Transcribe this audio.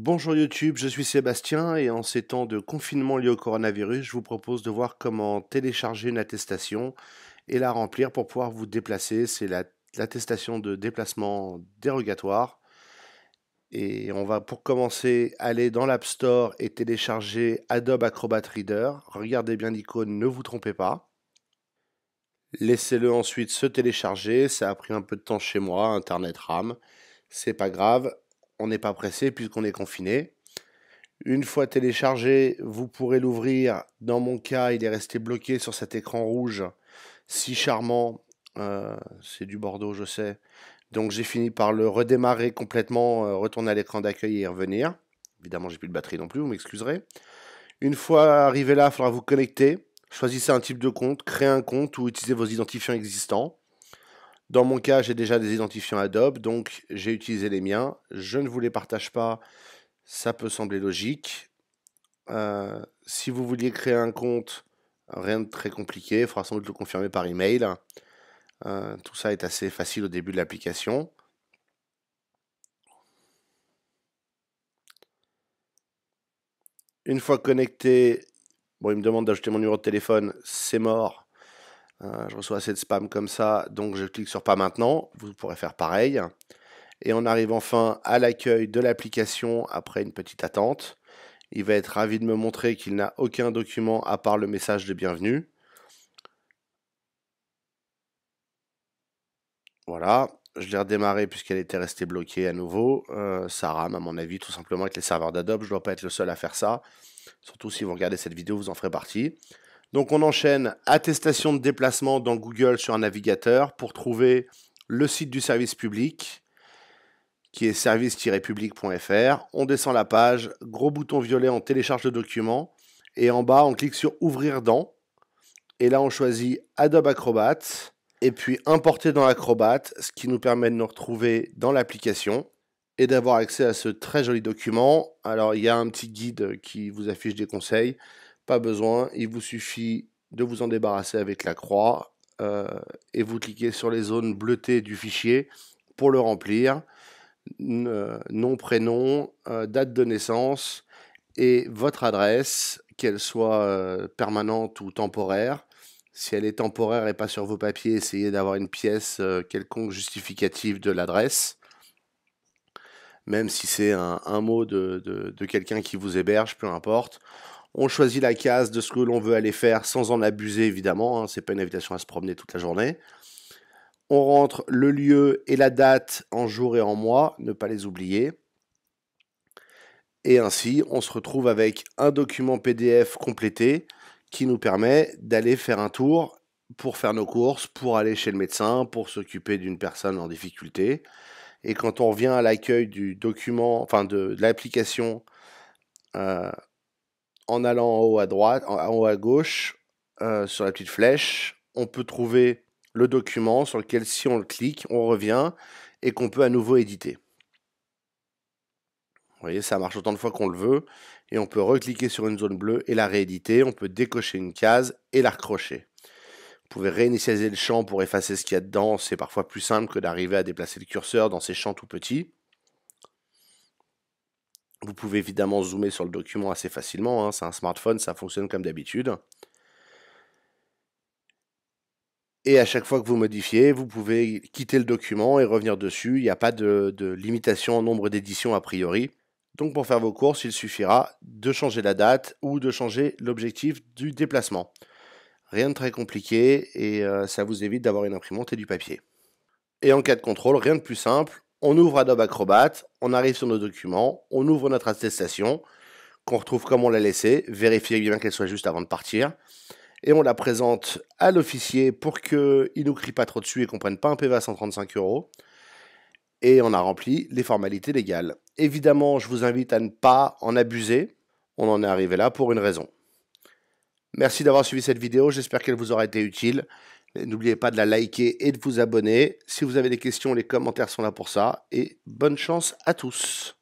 Bonjour YouTube, je suis Sébastien et en ces temps de confinement lié au coronavirus, je vous propose de voir comment télécharger une attestation et la remplir pour pouvoir vous déplacer. C'est l'attestation de déplacement dérogatoire. Et on va pour commencer aller dans l'App Store et télécharger Adobe Acrobat Reader. Regardez bien l'icône, ne vous trompez pas. Laissez-le ensuite se télécharger, ça a pris un peu de temps chez moi, Internet RAM. C'est pas grave, on n'est pas pressé puisqu'on est confiné. Une fois téléchargé, vous pourrez l'ouvrir. Dans mon cas, il est resté bloqué sur cet écran rouge, si charmant. C'est du Bordeaux, je sais. Donc j'ai fini par le redémarrer complètement, retourner à l'écran d'accueil et y revenir. Évidemment, j'ai plus de batterie non plus, vous m'excuserez. Une fois arrivé là, il faudra vous connecter. Choisissez un type de compte, créez un compte ou utilisez vos identifiants existants. Dans mon cas, j'ai déjà des identifiants Adobe, donc j'ai utilisé les miens. Je ne vous les partage pas, ça peut sembler logique. Si vous vouliez créer un compte, rien de très compliqué, il faudra sans doute le confirmer par email. Tout ça est assez facile au début de l'application. Une fois connecté, bon, il me demande d'ajouter mon numéro de téléphone, c'est mort. Je reçois assez de spam comme ça, donc je clique sur pas maintenant. Vous pourrez faire pareil. Et on arrive enfin à l'accueil de l'application après une petite attente. Il va être ravi de me montrer qu'il n'a aucun document à part le message de bienvenue. Voilà, je l'ai redémarré puisqu'elle était restée bloquée à nouveau. Ça rame à mon avis tout simplement avec les serveurs d'Adobe. Je ne dois pas être le seul à faire ça. Surtout si vous regardez cette vidéo, vous en ferez partie. Donc on enchaîne attestation de déplacement dans Google sur un navigateur pour trouver le site du service public qui est service-public.fr. On descend la page, gros bouton violet, on télécharge le document et en bas on clique sur ouvrir dans et là on choisit Adobe Acrobat et puis importer dans Acrobat, ce qui nous permet de nous retrouver dans l'application et d'avoir accès à ce très joli document. Alors il y a un petit guide qui vous affiche des conseils, pas besoin, il vous suffit de vous en débarrasser avec la croix et vous cliquez sur les zones bleutées du fichier pour le remplir. Nom, prénom, date de naissance et votre adresse, qu'elle soit permanente ou temporaire. Si elle est temporaire et pas sur vos papiers, essayez d'avoir une pièce quelconque justificative de l'adresse. Même si c'est un mot de quelqu'un qui vous héberge, peu importe. On choisit la case de ce que l'on veut aller faire sans en abuser évidemment, hein, c'est pas une invitation à se promener toute la journée. On rentre le lieu et la date en jour et en mois, ne pas les oublier. Et ainsi, on se retrouve avec un document PDF complété qui nous permet d'aller faire un tour pour faire nos courses, pour aller chez le médecin, pour s'occuper d'une personne en difficulté. Et quand on revient à l'accueil du document, enfin de l'application, en allant en haut à droite, en haut à gauche, sur la petite flèche, on peut trouver le document sur lequel, si on le clique, on revient et qu'on peut à nouveau éditer. Vous voyez, ça marche autant de fois qu'on le veut. Et on peut recliquer sur une zone bleue et la rééditer. On peut décocher une case et la recrocher. Vous pouvez réinitialiser le champ pour effacer ce qu'il y a dedans. C'est parfois plus simple que d'arriver à déplacer le curseur dans ces champs tout petits. Vous pouvez évidemment zoomer sur le document assez facilement, hein. C'est un smartphone, ça fonctionne comme d'habitude. Et à chaque fois que vous modifiez, vous pouvez quitter le document et revenir dessus. Il n'y a pas de limitation en nombre d'éditions a priori. Donc pour faire vos courses, il suffira de changer la date ou de changer l'objectif du déplacement. Rien de très compliqué et ça vous évite d'avoir une imprimante et du papier. Et en cas de contrôle, rien de plus simple. On ouvre Adobe Acrobat, on arrive sur nos documents, on ouvre notre attestation, qu'on retrouve comme on l'a laissée, vérifiez bien qu'elle soit juste avant de partir, et on la présente à l'officier pour qu'il ne nous crie pas trop dessus et qu'on ne prenne pas un PV à 135 €. Et on a rempli les formalités légales. Évidemment, je vous invite à ne pas en abuser. On en est arrivé là pour une raison. Merci d'avoir suivi cette vidéo, j'espère qu'elle vous aura été utile. N'oubliez pas de la liker et de vous abonner. Si vous avez des questions, les commentaires sont là pour ça. Et bonne chance à tous.